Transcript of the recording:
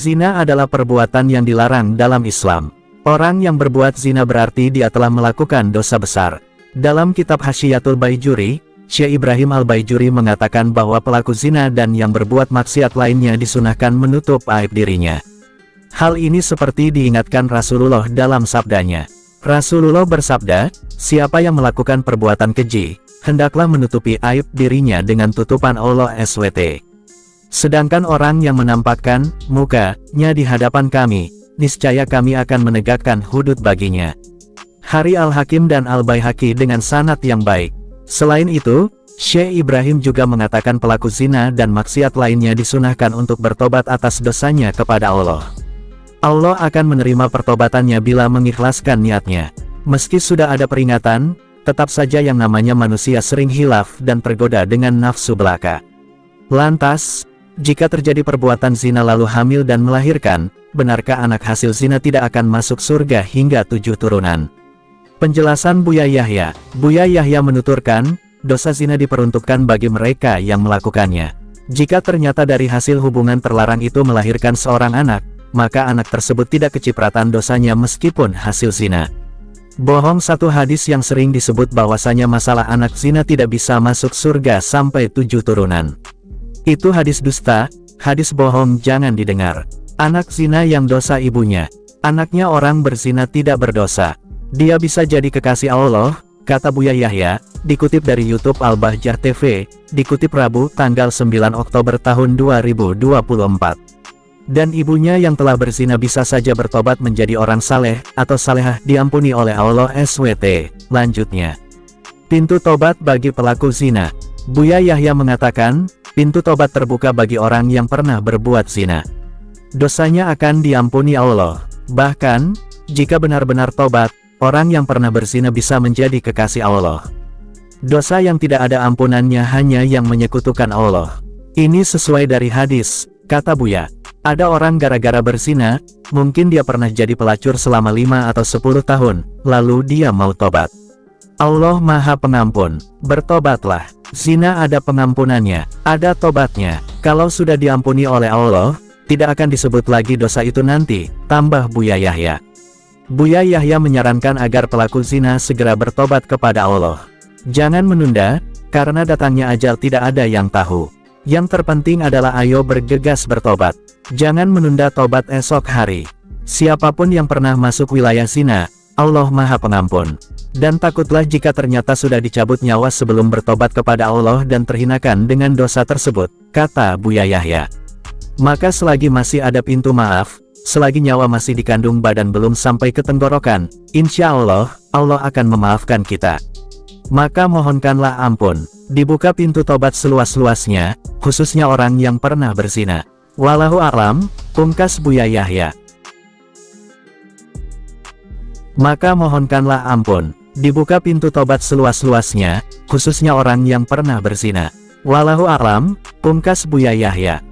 Zina adalah perbuatan yang dilarang dalam Islam. Orang yang berbuat zina berarti dia telah melakukan dosa besar. Dalam kitab Hasyiatul Baijuri, Syekh Ibrahim Al-Baijuri mengatakan bahwa pelaku zina dan yang berbuat maksiat lainnya disunahkan menutup aib dirinya. Hal ini seperti diingatkan Rasulullah dalam sabdanya. Rasulullah bersabda, siapa yang melakukan perbuatan keji, hendaklah menutupi aib dirinya dengan tutupan Allah SWT. Sedangkan orang yang menampakkan mukanya di hadapan kami, niscaya kami akan menegakkan hudud baginya. Hari Al-Hakim dan Al-Baihaqi dengan sanad yang baik. Selain itu, Syekh Ibrahim juga mengatakan pelaku zina dan maksiat lainnya disunahkan untuk bertobat atas dosanya kepada Allah. Allah akan menerima pertobatannya bila mengikhlaskan niatnya. Meski sudah ada peringatan, tetap saja yang namanya manusia sering hilaf dan tergoda dengan nafsu belaka. Lantas, jika terjadi perbuatan zina lalu hamil dan melahirkan, benarkah anak hasil zina tidak akan masuk surga hingga 7 turunan? Penjelasan Buya Yahya. Buya Yahya menuturkan, dosa zina diperuntukkan bagi mereka yang melakukannya. Jika ternyata dari hasil hubungan terlarang itu melahirkan seorang anak, maka anak tersebut tidak kecipratan dosanya meskipun hasil zina. Bohong. Satu hadis yang sering disebut bahwasanya masalah anak zina tidak bisa masuk surga sampai 7 turunan. Itu hadis dusta, hadis bohong, jangan didengar. Anak zina yang dosa ibunya, anaknya orang berzina tidak berdosa. Dia bisa jadi kekasih Allah, kata Buya Yahya, dikutip dari YouTube Al-Bahjah TV, dikutip Rabu tanggal 9 Oktober tahun 2024. Dan ibunya yang telah berzina bisa saja bertobat menjadi orang saleh atau salehah diampuni oleh Allah SWT. Lanjutnya, pintu tobat bagi pelaku zina. Buya Yahya mengatakan, pintu tobat terbuka bagi orang yang pernah berbuat zina. Dosanya akan diampuni Allah. Bahkan, jika benar-benar tobat, orang yang pernah berzina bisa menjadi kekasih Allah. Dosa yang tidak ada ampunannya hanya yang menyekutukan Allah. Ini sesuai dari hadis, kata Buya. Ada orang gara-gara berzina, mungkin dia pernah jadi pelacur selama 5 atau 10 tahun, lalu dia mau tobat. Allah Maha Pengampun, bertobatlah. Zina ada pengampunannya, ada tobatnya. Kalau sudah diampuni oleh Allah, tidak akan disebut lagi dosa itu nanti, tambah Buya Yahya. Buya Yahya menyarankan agar pelaku zina segera bertobat kepada Allah. Jangan menunda, karena datangnya ajal tidak ada yang tahu. Yang terpenting adalah ayo bergegas bertobat. Jangan menunda tobat esok hari. Siapapun yang pernah masuk wilayah zina, Allah Maha Pengampun. Dan takutlah jika ternyata sudah dicabut nyawa sebelum bertobat kepada Allah dan terhinakan dengan dosa tersebut, kata Buya Yahya. Maka selagi masih ada pintu maaf, selagi nyawa masih dikandung badan belum sampai ke tenggorokan, insya Allah, Allah akan memaafkan kita. Maka mohonkanlah ampun, dibuka pintu tobat seluas-luasnya, khususnya orang yang pernah berzina. Wallahu a'lam, pungkas Buya Yahya. Maka mohonkanlah ampun, dibuka pintu tobat seluas-luasnya, khususnya orang yang pernah berzina. Wallahu a'lam, pungkas Buya Yahya.